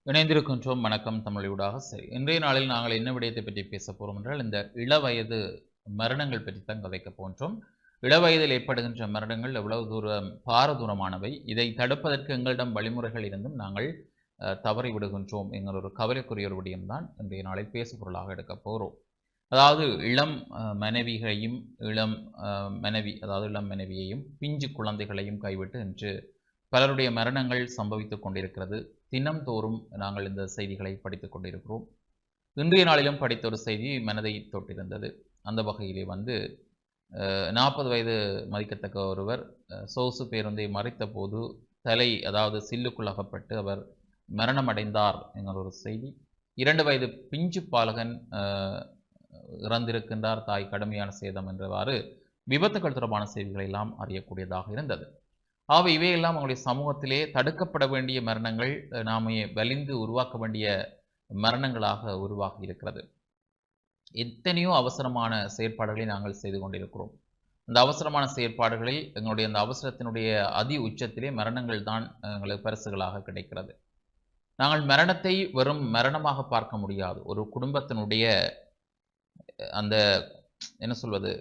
இணைந்திருக்கின்றோம். வணக்கம் தமிழூடாக. சரி, இன்றைய நாளில் நாங்கள் என்ன விடயத்தை பற்றி பேச போகிறோம் என்றால், இந்த இளவயது மரணங்கள் பற்றி தான் கதைக்க போன்றோம். இளவயதில் ஏற்படுகின்ற மரணங்கள் எவ்வளவு தூரம் பாரதூரமானவை, இதை தடுப்பதற்கு எங்களிடம் வழிமுறைகள் இருந்தும் நாங்கள் தவறி விடுகின்றோம் என்கிற ஒரு கவலைக்குரிய ஒரு விடயம்தான் இன்றைய நாளில் பேசுபொருளாக எடுக்கப் போகிறோம். அதாவது இளம் மனைவிகளையும் இளம் மனைவியையும் பிஞ்சு குழந்தைகளையும் கைவிட்டு இன்று பலருடைய மரணங்கள் சம்பவித்துக் கொண்டிருக்கிறது. தினம்தோறும் நாங்கள் இந்த செய்திகளை படித்துக் கொண்டிருக்கிறோம். இன்றைய நாளிலும் படித்த ஒரு செய்தி மனதை தொட்டிருந்தது. அந்த வகையிலே 40 வயது மதிக்கத்தக்க ஒருவர் சொகுசு பேருந்தை மறித்த போது அதாவது சில்லுக்குள் அகப்பட்டு அவர் மரணமடைந்தார் என்கிற ஒரு செய்தி. 2 வயது பிஞ்சு பாலகன் இறந்திருக்கின்றார், தாய் கடுமையான சேதம் என்றவாறு விபத்துக்கள் தொடர்பான செய்திகளை எல்லாம் அறியக்கூடியதாக இருந்தது. ஆகவே இவையெல்லாம் உங்களுடைய சமூகத்திலே தடுக்கப்பட வேண்டிய மரணங்கள், நாமே வலிந்து உருவாக்க வேண்டிய மரணங்களாக உருவாகி இருக்கிறது. எத்தனையோ அவசரமான செயற்பாடுகளை நாங்கள் செய்து கொண்டிருக்கிறோம். அந்த அவசரமான செயற்பாடுகளில் எங்களுடைய அந்த அவசரத்தினுடைய அதி உச்சத்திலே மரணங்கள் தான் எங்களுக்கு பரிசுகளாக கிடைக்கிறது. நாங்கள் மரணத்தை வெறும் மரணமாக பார்க்க முடியாது. ஒரு குடும்பத்தினுடைய அந்த என்ன சொல்வது,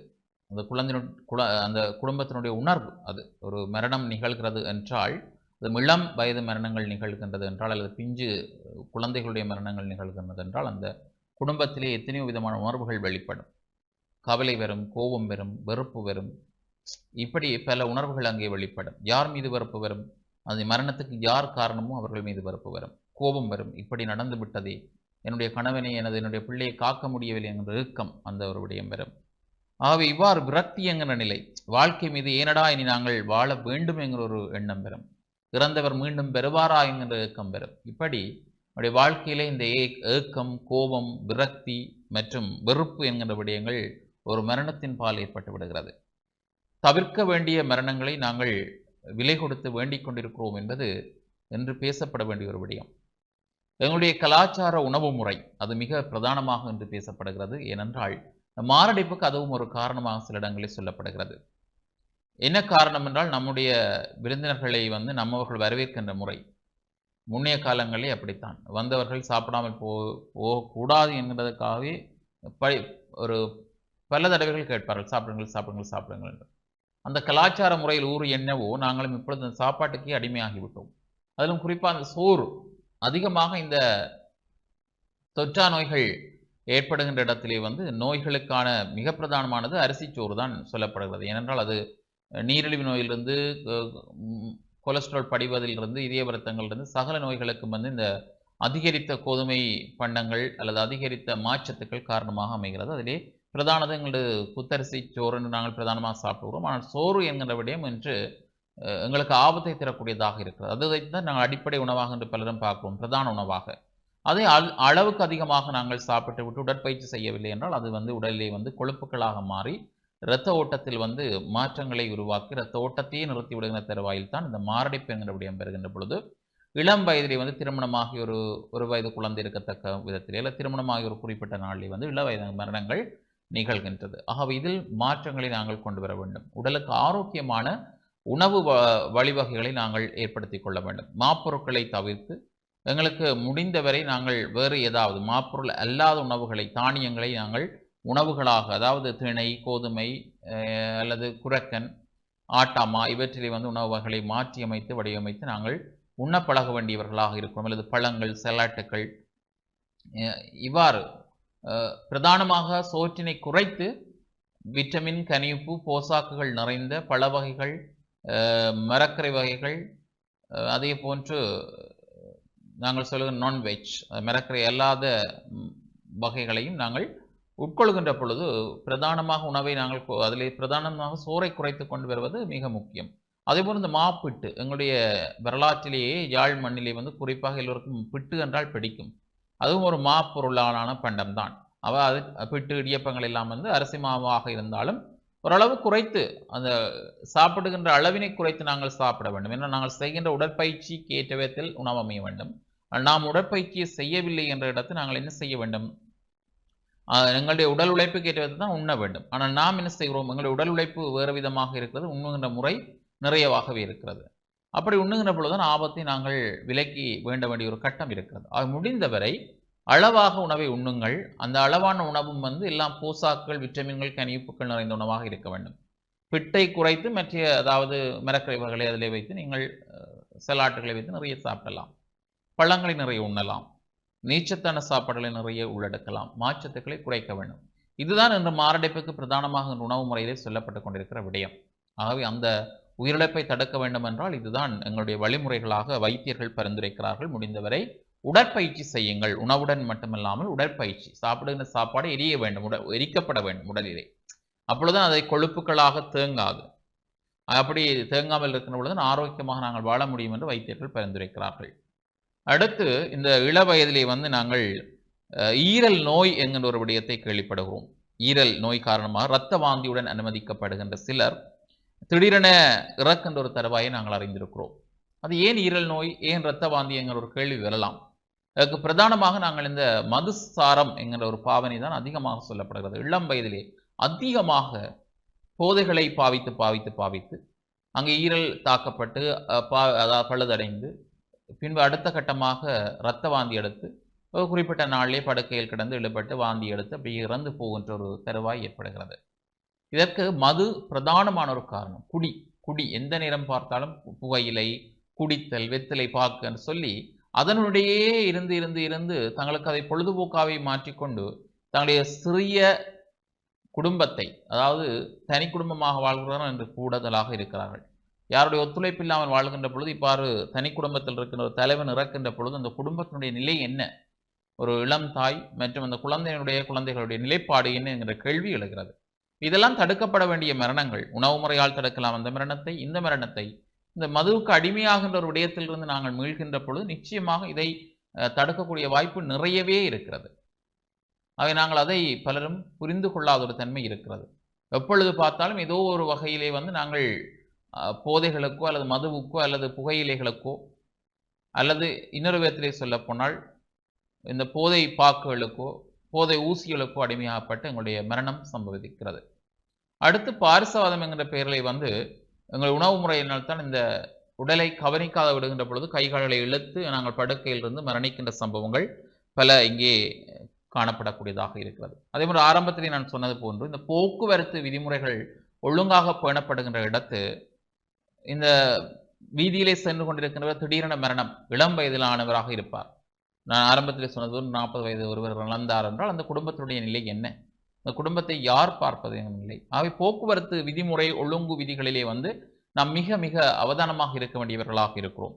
அந்த குடும்பத்தினுடைய உணர்வு, அது ஒரு மரணம் நிகழ்கிறது என்றால், அது இளம் வயது மரணங்கள் நிகழ்கின்றது என்றால், அல்லது பிஞ்சு குழந்தைகளுடைய மரணங்கள் நிகழ்கின்றது என்றால், அந்த குடும்பத்திலே எத்தனையோ விதமான உணர்வுகள் வெளிப்படும். கவலை வரும், கோபம் வரும், வெறுப்பு வரும், இப்படி பல உணர்வுகள் அங்கே வெளிப்படும். யார் மீது வெறுப்பு வரும்? அது மரணத்துக்கு யார் காரணமோ அவர்கள் மீது வெறுப்பு வரும், கோபம் வரும். இப்படி நடந்து விட்டதே, என்னுடைய கணவனை என்னுடைய பிள்ளையை காக்க முடியவில்லை என்ற இறுக்கம் அந்த ஒரு விடயம் வரும். ஆகவே இவ்வாறு விரக்தி என்கிற நிலை, வாழ்க்கை மீது ஏனடா இனி நாங்கள் வாழ வேண்டும் என்கிற ஒரு எண்ணம் பெறும். இறந்தவர் மீண்டும் பெறுவாரா என்கிற ஏக்கம் பெறும். இப்படி நம்முடைய வாழ்க்கையிலே இந்த ஏக்கம், கோபம், விரக்தி மற்றும் வெறுப்பு என்கிற விடயங்கள் ஒரு மரணத்தின் பால் ஏற்பட்டு விடுகிறது. தவிர்க்க வேண்டிய மரணங்களை நாங்கள் விலை கொடுத்து வேண்டிக் கொண்டிருக்கிறோம் என்பது என்று பேசப்பட வேண்டிய ஒரு விடயம். எங்களுடைய கலாச்சார உணவு முறை அது மிக பிரதானமாக என்று பேசப்படுகிறது. ஏனென்றால் மாரடைப்புக்கு அதுவும் ஒரு காரணமாக சில இடங்களில் சொல்லப்படுகிறது. என்ன காரணம் என்றால், நம்முடைய விருந்தினர்களை நம்மவர்கள் வரவேற்கின்ற முறை முன்னைய காலங்களில் அப்படித்தான். வந்தவர்கள் சாப்பிடாமல் போகக்கூடாது என்கிறதுக்காகவே ஒரு பல தடவைகள் கேட்பார்கள், சாப்பிடுங்கள் சாப்பிடுங்கள் சாப்பிடுங்கள் என்று. அந்த கலாச்சார முறையில் ஊர் என்னவோ, நாங்களும் இப்பொழுது அந்த சாப்பாட்டுக்கே அடிமையாகிவிட்டோம். அதிலும் குறிப்பாக அந்த சோறு அதிகமாக இந்த தொற்றா நோய்கள் ஏற்படுகின்ற இடத்திலே நோய்களுக்கான மிக பிரதானமானது அரிசி சோறு தான் சொல்லப்படுகிறது. ஏனென்றால் அது நீரிழிவு நோயிலிருந்து, கொலஸ்ட்ரால் படிவதிலிருந்து, இதய வருத்தங்களிலிருந்து சகல நோய்களுக்கும் இந்த அதிகரித்த கோதுமை பண்டங்கள் அல்லது அதிகரித்த மாச்சத்துக்கள் காரணமாக அமைகிறது. அதிலே பிரதானது எங்களது புத்தரிசி சோறு என்று நாங்கள் பிரதானமாக சாப்பிடுகிறோம். ஆனால் சோறு என்கிற விடயம் என்று எங்களுக்கு ஆபத்தை தரக்கூடியதாக இருக்கிறது. அதை தான் நாங்கள் அடிப்படை உணவாக என்று பலரும் பார்க்கிறோம், பிரதான உணவாக. அதை அளவுக்கு அதிகமாக நாங்கள் சாப்பிட்டு விட்டு உடற்பயிற்சி செய்யவில்லை என்றால் அது உடலிலே கொழுப்புகளாக மாறி இரத்த ஓட்டத்தில் மாற்றங்களை உருவாக்கி இரத்த ஓட்டத்தையே நிறுத்தி விடுகிற தருவாயில் தான் இந்த மாரடைப்பு என்கிற விடயம் பெறுகின்ற பொழுது, இளம் வயதிலே திருமணமாகி ஒரு வயது குழந்தை இருக்கத்தக்க விதத்திலே, இல்லை திருமணமாகி ஒரு குறிப்பிட்ட நாளிலே இள வயது மரணங்கள் நிகழ்கின்றது. ஆகவே இதில் மாற்றங்களை நாங்கள் கொண்டு வர வேண்டும். உடலுக்கு ஆரோக்கியமான உணவு வழிவகைகளை நாங்கள் ஏற்படுத்தி கொள்ள வேண்டும். மாப்பொருட்களை தவிர்த்து எங்களுக்கு முடிந்தவரை நாங்கள் வேறு ஏதாவது மாப்பொருள் அல்லாத உணவுகளை, தானியங்களை நாங்கள் உணவுகளாக, அதாவது திணை, கோதுமை அல்லது குரக்கன், ஆட்டாமா இவற்றிலே உணவு வகைகளை மாற்றி அமைத்து வடிவமைத்து நாங்கள் உண்ண பழக வேண்டியவர்களாக இருக்கிறோம். அல்லது பழங்கள், சலாட்டுக்கள், இவ்வாறு பிரதானமாக சோற்றினை குறைத்து விட்டமின், கனிப்பு, போசாக்குகள் நிறைந்த பழ வகைகள், மரக்கரை வகைகள், அதே போன்று நாங்கள் சொல்லுகிற நான்வெஜ், மரக்கரை அல்லாத வகைகளையும் நாங்கள் உட்கொள்கின்ற பொழுது பிரதானமாக உணவை நாங்கள் அதிலே பிரதானமாக சோறை குறைத்து கொண்டு வருவது மிக முக்கியம். அதேபோல் இந்த மாப்பிட்டு, எங்களுடைய வரலாற்றிலேயே யாழ் மண்ணிலே குறிப்பாக எல்லோருக்கும் பிட்டு என்றால் பிடிக்கும். அதுவும் ஒரு மாப்பொருளான பண்டம் தான். அது பிட்டு, இடியப்பங்கள் எல்லாம் அரிசி மாவாக இருந்தாலும் ஓரளவு குறைத்து, அந்த சாப்பிடுகின்ற அளவினை குறைத்து நாங்கள் சாப்பிட வேண்டும். ஏன்னா நாங்கள் செய்கின்ற உடற்பயிற்சிக்கு ஏற்ற விதத்தில் உணவு அமைய வேண்டும். நாம் உடற்பயிற்சியை செய்யவில்லை என்ற இடத்தில் நாங்கள் என்ன செய்ய வேண்டும்? எங்களுடைய உடல் உழைப்புக்கு ஏற்ற விதத்தில் தான் உண்ண வேண்டும். ஆனால் நாம் என்ன செய்கிறோம்? எங்களுடைய உடல் உழைப்பு வேறு விதமாக இருக்கிறது, உண்ணுகின்ற முறை நிறையவாகவே இருக்கிறது. அப்படி உண்ணுகின்ற பொழுதுதான் ஆபத்தை நாங்கள் விலக்கி வேண்ட வேண்டிய ஒரு கட்டம் இருக்கிறது. ஆக முடிந்தவரை அளவாக உணவை உண்ணுங்கள். அந்த அளவான உணவும் எல்லாம் போசாக்குகள், விட்டமின்கள், கனிப்புகள் நிறைந்த உணவாக இருக்க வேண்டும். பிட்டை குறைத்து மற்ற அதாவது மரக்கறி வகைகளை அதிலே வைத்து நீங்கள் சலாட்டுகளை வைத்து நிறைய சாப்பிடலாம். பழங்களை நிறைய உண்ணலாம். நீச்சத்தான சாப்பாடுகளை நிறைய உள்ளடக்கலாம். மாச்சத்துக்களை குறைக்க வேண்டும். இதுதான் இன்று மாரடைப்புக்கு பிரதானமாக உணவு முறையிலே சொல்லப்பட்டு கொண்டிருக்கிற விடயம். ஆகவே அந்த உயிரிழப்பை தடுக்க வேண்டும் என்றால் இதுதான் எங்களுடைய வழிமுறைகளாக வைத்தியர்கள் பரிந்துரைக்கிறார்கள். முடிந்தவரை உடற்பயிற்சி செய்யுங்கள். உணவுடன் மட்டுமல்லாமல் உடற்பயிற்சி. சாப்பிடுகின்ற சாப்பாடு எரிய வேண்டும், எரிக்கப்பட வேண்டும் உடலிலே. அப்பொழுதுதான் அதை கொழுப்புகளாக தேங்காது. அப்படி தேங்காமல் இருக்கின்ற பொழுது ஆரோக்கியமாக நாங்கள் வாழ முடியும் என்று வைத்தியர்கள் பரிந்துரைக்கிறார்கள். அடுத்து இந்த இள வயதிலே நாங்கள் ஈரல் நோய் என்கின்ற ஒரு விடயத்தை கேள்விப்படுகிறோம். ஈரல் நோய் காரணமாக இரத்த வாந்தியுடன் அனுமதிக்கப்படுகின்ற சிலர் திடீரென இறக்கின்ற ஒரு தருவாயை நாங்கள் அறிந்திருக்கிறோம். அது ஏன் ஈரல் நோய், ஏன் இரத்த வாந்தி என்கிற ஒரு கேள்வி வரலாம். அதுக்கு பிரதானமாக நாங்கள் இந்த மதுசாரம் என்கிற ஒரு பாவனை தான் அதிகமாக சொல்லப்படுகிறது. இளம் வயதிலே அதிகமாக போதைகளை பாவித்து அங்கே ஈரல் தாக்கப்பட்டு பழுதடைந்து பின்பு அடுத்த கட்டமாக இரத்த வாந்தி எடுத்து ஒரு குறிப்பிட்ட நாளிலே படுக்கையில் கிடந்து இழுபட்டு வாந்தி எடுத்து அப்படி இறந்து போகின்ற ஒரு தருவாய் ஏற்படுகிறது. இதற்கு மது பிரதானமான ஒரு காரணம். குடி எந்த நேரம் பார்த்தாலும் புகையிலை, குடித்தல், வெத்திலை பாக்கு என்று சொல்லி அதனுடையே இருந்து தங்களுக்கு அதை பொழுதுபோக்காவை மாற்றிக்கொண்டு தங்களுடைய சிறிய குடும்பத்தை, அதாவது தனி குடும்பமாக வாழ்கிறார்கள் என்று கூடுதலாக இருக்கிறார்கள். யாருடைய ஒத்துழைப்பு இல்லாமல் வாழ்கின்ற பொழுது இவ்வாறு தனி குடும்பத்தில் இருக்கின்ற ஒரு தலைவன் இறக்கின்ற பொழுது அந்த குடும்பத்தினுடைய நிலை என்ன, ஒரு இளம் தாய் மற்றும் அந்த குழந்தைகளுடைய நிலைப்பாடு என்ன என்கிற கேள்வி எழுகிறது. இதெல்லாம் தடுக்கப்பட வேண்டிய மரணங்கள். உணவு முறையால் தடுக்கலாம் அந்த மரணத்தை. இந்த மரணத்தை இந்த மதுவுக்கு அடிமையாகின்ற ஒரு விடயத்திலிருந்து நாங்கள் மீள்கின்ற பொழுது நிச்சயமாக இதை தடுக்கக்கூடிய வாய்ப்பு நிறையவே இருக்கிறது. அவை நாங்கள் அதை பலரும் புரிந்து கொள்ளாத ஒரு தன்மை இருக்கிறது. எப்பொழுது பார்த்தாலும் ஏதோ ஒரு வகையிலே நாங்கள் போதைகளுக்கோ அல்லது மதுவுக்கோ அல்லது புகையிலைகளுக்கோ அல்லது இன்னொரு விதத்திலே சொல்ல போனால் இந்த போதை பாக்குகளுக்கோ போதை ஊசிகளுக்கோ அடிமையாகப்பட்டு எங்களுடைய மரணம் சம்பவிக்கிறது. அடுத்து பாரிசவாதம் என்கிற பெயர்களை எங்கள் உணவு முறையினால் தான் இந்த உடலை கவனிக்காத விடுகின்ற பொழுது கைகால்களை இழுத்து நாங்கள் படுக்கையிலிருந்து மரணிக்கின்ற சம்பவங்கள் பல இங்கே காணப்படக்கூடியதாக இருக்கிறது. அதே மாதிரி ஆரம்பத்திலே நான் சொன்னது போன்று இந்த போக்குவரத்து விதிமுறைகள் ஒழுங்காக பேணப்படுகின்ற இடத்து இந்த வீதியிலே சென்று கொண்டிருக்கின்றவர் திடீரென மரணம், இளம் வயதிலானவராக இருப்பார். நான் ஆரம்பத்தில் சொன்னது 40 வயது ஒருவர் இழந்தார் என்றால் அந்த குடும்பத்தினுடைய நிலை என்ன, அந்த குடும்பத்தை யார் பார்ப்பது என்ற நிலை. ஆகவே போக்குவரத்து விதிமுறை ஒழுங்கு விதிகளிலே நாம் மிக மிக அவதானமாக இருக்க வேண்டியவர்களாக இருக்கிறோம்.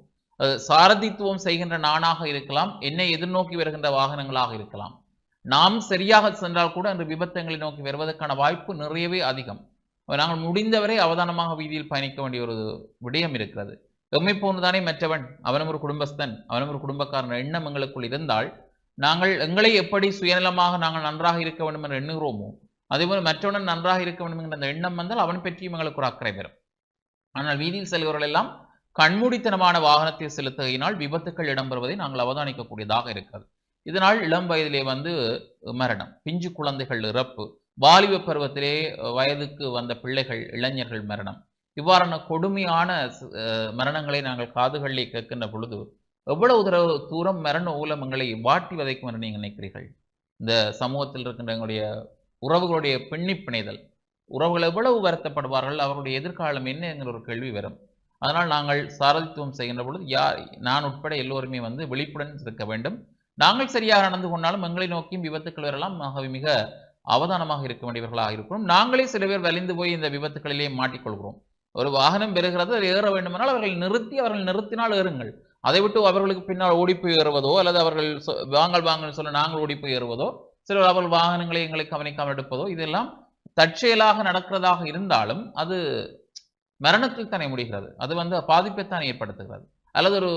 சாரதித்துவம் செய்கின்ற நானாக இருக்கலாம், என்னை எதிர்நோக்கி வருகின்ற வாகனங்களாக இருக்கலாம். நாம் சரியாக சென்றால் கூட அந்த விபத்துங்களை நோக்கி வருவதற்கான வாய்ப்பு நிறையவே அதிகம். நாங்கள் முடிந்தவரை அவதானமாக வீதியில் பயணிக்க வேண்டிய ஒரு விடயம் இருக்கிறது. எம்மை போன்றுதானே மற்றவன், அவனும் ஒரு குடும்பஸ்தன், அவனும் ஒரு குடும்பக்காரன் எண்ணம் எங்களுக்குள் இருந்தால் நாங்கள் எங்களை எப்படி சுயநலமாக நாங்கள் நன்றாக இருக்க வேண்டும் என்று எண்ணுகிறோமோ அதேபோல் மற்றவன் நன்றாக இருக்க வேண்டும் என்ற அந்த எண்ணம் வந்தால் அவன் பற்றியும் எங்களுக்கு ஒரு அக்கறை பெறும். ஆனால் வீதியில் செல்பவர்கள் எல்லாம் கண்மூடித்தனமான வாகனத்தை செலுத்துகையினால் விபத்துக்கள் இடம்பெறுவதை நாங்கள் அவதானிக்கக்கூடியதாக இருக்கிறது. இதனால் இளம் வயதிலே மரணம், பிஞ்சு குழந்தைகள் இறப்பு, வாலிப பருவத்திலே வயதுக்கு வந்த பிள்ளைகள், இளைஞர்கள் மரணம், இவ்வாறான கொடுமையான மரணங்களை நாங்கள் காதுகளிலே கேட்கின்ற பொழுது எவ்வளவு தூரம் மரண ஊலம் எங்களை வாட்டி வதைக்கும் என்று நீங்கள் நினைக்கிறீர்கள்? இந்த சமூகத்தில் இருக்கின்ற எங்களுடைய உறவுகளுடைய பிணைதல், உறவுகள் எவ்வளவு வருத்தப்படுவார்கள், அவருடைய எதிர்காலம் என்ன என்கிற ஒரு கேள்வி வரும். அதனால் நாங்கள் சாரதித்துவம் செய்கின்ற பொழுது நான் உட்பட எல்லோருமே விழிப்புடன் இருக்க வேண்டும். நாங்கள் சரியாக நடந்து கொண்டாலும் எங்களை நோக்கியும் விபத்துக்கள் வரலாம். ஆகவே மிக அவதானமாக இருக்க வேண்டியவர்களாக இருக்கிறோம். நாங்களே சில பேர் வலிந்து போய் இந்த விபத்துக்களிலே மாட்டிக்கொள்கிறோம். ஒரு வாகனம் பெறுகிறது, அது ஏற வேண்டுமென்றால் அவர்கள் நிறுத்தினால் ஏறுங்கள். அதை விட்டு அவர்களுக்கு பின்னால் ஓடிப்போய் ஏறுவதோ அல்லது அவர்கள் வாங்கல் சொல்ல நாங்கள் ஓடிப்போய் ஏறுவதோ, சிலர் அவர்கள் வாகனங்களை எங்களை கவனிக்காமல் எடுப்பதோ, இதெல்லாம் தற்செயலாக நடக்கிறதாக இருந்தாலும் அது மரணத்தில் தானே முடிகிறது. அது பாதிப்பைத்தான் ஏற்படுத்துகிறது. அல்லது ஒரு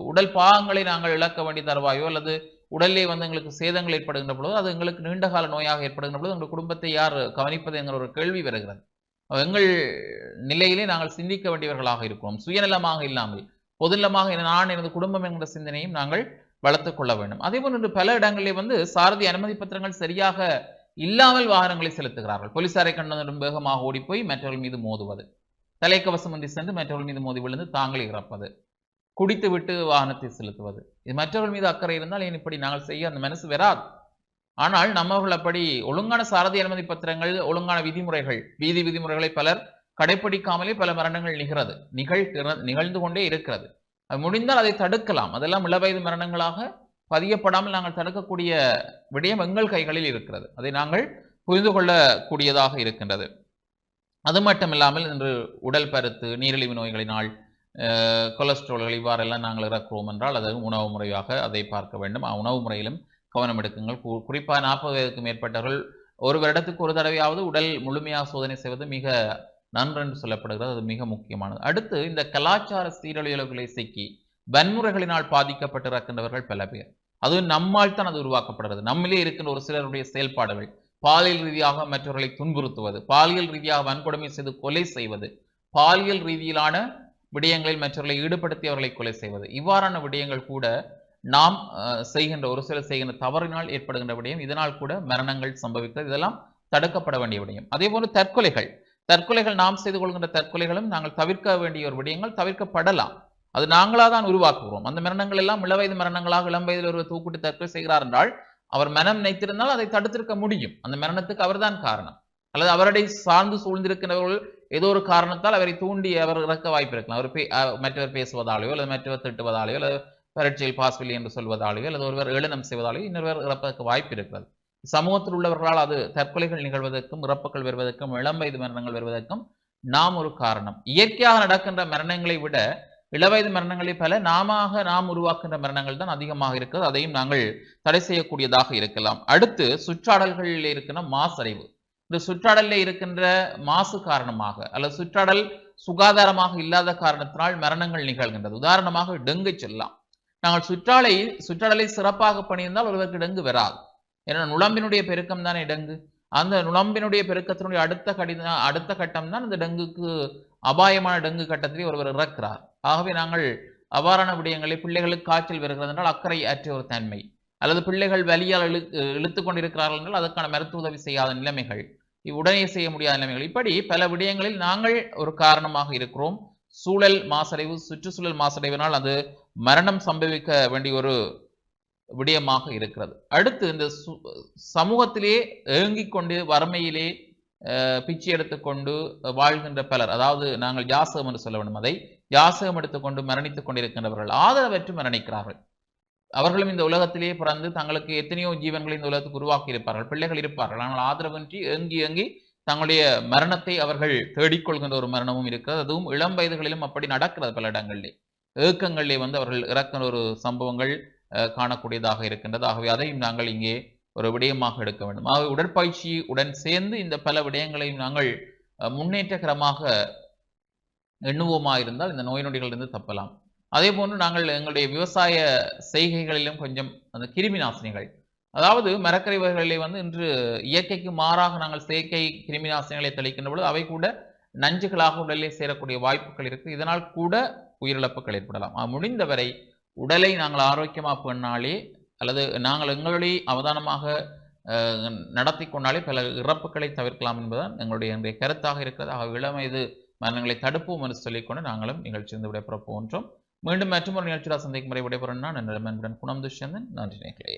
உடல் பாகங்களை நாங்கள் இழக்க வேண்டிய தருவாயோ அல்லது உடலே எங்களுக்கு சேதங்கள் ஏற்படுகின்ற பொழுது அது எங்களுக்கு நீண்டகால நோயாக ஏற்படுகின்ற பொழுது எங்கள் குடும்பத்தை யார் கவனிப்பது என்கிற ஒரு கேள்வி வருகிறது. எங்கள் நிலையிலே நாங்கள் சிந்திக்க வேண்டியவர்களாக இருக்கிறோம். சுயநலமாக இல்லாமல் பொதுநலமாக நான் எனது குடும்பம் என்கிற சிந்தனையும் நாங்கள் வளர்த்துக் கொள்ள வேண்டும். அதே போன்று பல இடங்களிலே சாரதி அனுமதி பத்திரங்கள் சரியாக இல்லாமல் வாகனங்களை செலுத்துகிறார்கள். போலீசாரை கண்டதும் வேகமாக ஓடிப்போய் மற்றவர்கள் மீது மோதுவது, தலைக்கவசம் இன்றி சென்று மற்றவர்கள் மீது மோதி விழுந்து தாங்களே இறப்பது, குடித்து விட்டு வாகனத்தை செலுத்துவது. இது மற்றவர்கள் மீது அக்கறை இருந்தால் ஏன் இப்படி நாங்கள் செய்ய அந்த மனசு வராது. ஆனால் நம்மவர்கள் அப்படி ஒழுங்கான சாரதி அனுமதி பத்திரங்கள், ஒழுங்கான விதிமுறைகள், வீதி விதிமுறைகளை பலர் கடைப்பிடிக்காமலே பல மரணங்கள் நிகழ்ந்து கொண்டே இருக்கிறது. அது முடிந்தால் அதை தடுக்கலாம். அதெல்லாம் இளவயது மரணங்களாக பதியப்படாமல் நாங்கள் தடுக்கக்கூடிய விடயம் எங்கள் கைகளில் இருக்கிறது. அதை நாங்கள் புரிந்து கொள்ளக்கூடியதாக இருக்கின்றது. அது மட்டுமில்லாமல் இன்று உடல் பருத்து நீரிழிவு நோய்களினால் கொலஸ்ட்ரால்கள் இவ்வாறெல்லாம் நாங்கள் இறக்குவோம் என்றால் அது உணவு முறையாக அதை பார்க்க வேண்டும். உணவு முறையிலும் கவனம் எடுக்குங்கள். குறிப்பாக 40 வயதுக்கு மேற்பட்டவர்கள் ஒரு வருடத்துக்கு ஒரு தடவையாவது உடல் முழுமையாக சோதனை செய்வது மிக நன்று என்று சொல்லப்படுகிறது. அது மிக முக்கியமானது. அடுத்து இந்த கலாச்சார சீரழிவுகளை சிக்கி வன்முறைகளினால் பாதிக்கப்பட்டு இறக்கின்றவர்கள் பல பேர். அது நம்மால் தான் அது உருவாக்கப்படுகிறது. நம்மிலே இருக்கின்ற ஒரு சிலருடைய செயல்பாடுகள், பாலியல் ரீதியாக மற்றவர்களை துன்புறுத்துவது, பாலியல் ரீதியாக வன்கொடுமை செய்து கொலை செய்வது, பாலியல் ரீதியிலான விடயங்களில் மற்றவர்களை ஈடுபடுத்தி அவர்களை கொலை செய்வது, இவ்வாறான விடயங்கள் கூட நாம் செய்கின்ற ஒரு சிலர் செய்கின்ற தவறினால் ஏற்படுகின்ற விடயம். இதனால் கூட மரணங்கள் சம்பவிக்கிறது. இதெல்லாம் தடுக்கப்பட வேண்டிய விடயம். அதே போன்று தற்கொலைகள் நாம் செய்து கொள்கின்ற தற்கொலைகளும் நாங்கள் தவிர்க்க வேண்டிய ஒரு விடயங்கள், தவிர்க்கப்படலாம். அது நாங்களாக தான் உருவாக்குகிறோம். அந்த மரணங்கள் எல்லாம் இளவயது மரணங்களாக, இளம் வயதில் ஒரு தூக்கிட்டு தற்கொலை செய்கிறார் என்றால் அவர் மனம் நினைத்திருந்தால் அதை தடுத்திருக்க முடியும். அந்த மரணத்துக்கு அவர்தான் காரணம். அல்லது அவருடைய சார்ந்து சூழ்ந்திருக்கிறவர்கள் ஏதோ ஒரு காரணத்தால் அவரை தூண்டி அவர் இறக்க வாய்ப்பு இருக்கலாம். அவர் மற்றவர் பேசுவதாலேயோ அல்லது மற்றவர் திட்டுவதாலேயோ அல்லது பரீட்சையில் பாஸ்வில்லை என்று சொல்வதாலேயோ அல்லது ஒருவர் ஏளனம் செய்வதாலேயோ இன்னொருவர் இறப்பதற்கு வாய்ப்பு இருக்கிறது. சமூகத்தில் உள்ளவர்களால் அது தற்கொலைகள் நிகழ்வதற்கும், இறப்புகள் வருவதற்கும், இளம் வயது மரணங்கள் வருவதற்கும் நாம் ஒரு காரணம். இயற்கையாக நடக்கின்ற மரணங்களை விட இளவயது மரணங்களை பல நாம் உருவாக்குகின்ற மரணங்கள் தான் அதிகமாக இருக்கிறது. அதையும் நாங்கள் தடை செய்யக்கூடியதாக இருக்கலாம். அடுத்து சுற்றாடல்களில் இருக்கின்ற மாசடைவு. இந்த சுற்றாடலில் இருக்கின்ற மாசு காரணமாக அல்லது சுற்றாடல் சுகாதாரமாக இல்லாத காரணத்தினால் மரணங்கள் நிகழ்கின்றது. உதாரணமாக டெங்கு சொல்லலாம். நாங்கள் சுற்றாடலை சிறப்பாக பண்ணியிருந்தால் ஒருவருக்கு டெங்கு வராது. ஏன்னா நுளம்பினுடைய பெருக்கம் தானே டெங்கு. அந்த நுளம்பினுடைய பெருக்கத்தினுடைய அடுத்த கட்டம் தான் இந்த டெங்குக்கு அபாயமான டெங்கு கட்டத்திலே ஒருவர் இறக்கிறார். ஆகவே நாங்கள் அவ்வாறான விடயங்களை, பிள்ளைகளுக்கு காய்ச்சல் வருகிறது என்றால் அக்கறை அற்ற ஒரு தன்மை, அல்லது பிள்ளைகள் வலியால் இழுத்து கொண்டிருக்கிறார்கள் என்றால் அதற்கான மருத்துவ உதவி செய்யாத நிலைமைகள், உடனே செய்ய முடியாத நிலைமைகள், இப்படி பல விடயங்களில் நாங்கள் ஒரு காரணமாக இருக்கிறோம். சூழல் மாசடைவு, சுற்றுச்சூழல் மாசடைவினால் அது மரணம் சம்பவிக்க வேண்டிய ஒரு விடயமாக இருக்கிறது. அடுத்து இந்த சமூகத்திலே ஏங்கிக் கொண்டு வறுமையிலே பிச்சை எடுத்துக்கொண்டு வாழ்கின்ற பலர், அதாவது நாங்கள் யாசகம் என்று சொல்ல வேண்டும், அதை யாசகம் எடுத்துக்கொண்டு மரணித்துக் கொண்டிருக்கின்றவர்கள், ஆதரவற்று மரணிக்கிறார்கள். அவர்களும் இந்த உலகத்திலே பிறந்து தங்களுக்கு எத்தனையோ ஜீவன்களை இந்த உலகத்துக்கு உருவாக்கி இருப்பார்கள், பிள்ளைகள் இருப்பார்கள். ஆனால் ஆதரவின்றி ஏங்கி தங்களுடைய மரணத்தை அவர்கள் தேடிக்கொள்கின்ற ஒரு மரணமும் இருக்கிறது. அதுவும் இளம் வயதுகளிலும் அப்படி நடக்கிறது. பல இடங்களிலே ஏக்கங்களிலே அவர்கள் இறக்கிற ஒரு சம்பவங்கள் காணக்கூடியதாக இருக்கின்றது. ஆகவே அதையும் நாங்கள் இங்கே ஒரு விடயமாக எடுக்க வேண்டும். ஆகவே உடற்பயிற்சி உடன் சேர்ந்து இந்த பல விடயங்களையும் நாங்கள் முன்னேற்றகரமாக எண்ணுவோமாக இருந்தால் இந்த நோய் நொடிகளிலிருந்து தப்பலாம். அதே போன்று நாங்கள் எங்களுடைய விவசாய செய்கைகளிலும் கொஞ்சம் அந்த கிருமி நாசினிகள், அதாவது மரக்கறி வகைகளிலே இன்று இயற்கைக்கு மாறாக நாங்கள் செயற்கை கிருமி நாசினிகளை தெளிக்கின்ற பொழுது அவை கூட நஞ்சுகளாக உடலிலே சேரக்கூடிய வாய்ப்புகள் இருக்கு. இதனால் கூட உயிரிழப்புகள் ஏற்படலாம். முடிந்தவரை உடலை நாங்கள் ஆரோக்கியமாக பண்ணாலே அல்லது நாங்கள் எங்களுடைய அவதானமாக நடத்தி கொண்டாலே பல இறப்புகளை தவிர்க்கலாம் என்பதுதான் எங்களுடைய கருத்தாக இருக்கிறது. ஆக இளம் வயது மரணங்களை தடுப்போம் என்று சொல்லிக்கொண்டு நாங்களும் நிகழ்ச்சியிலிருந்து விடைபெற போன்றோம். மீண்டும் மற்றொரு நிகழ்ச்சியில் சந்திக்கும் முறை விடைபெறணும். நான் குணம் துஷ்யந்தன். நன்றி நேயர்களே.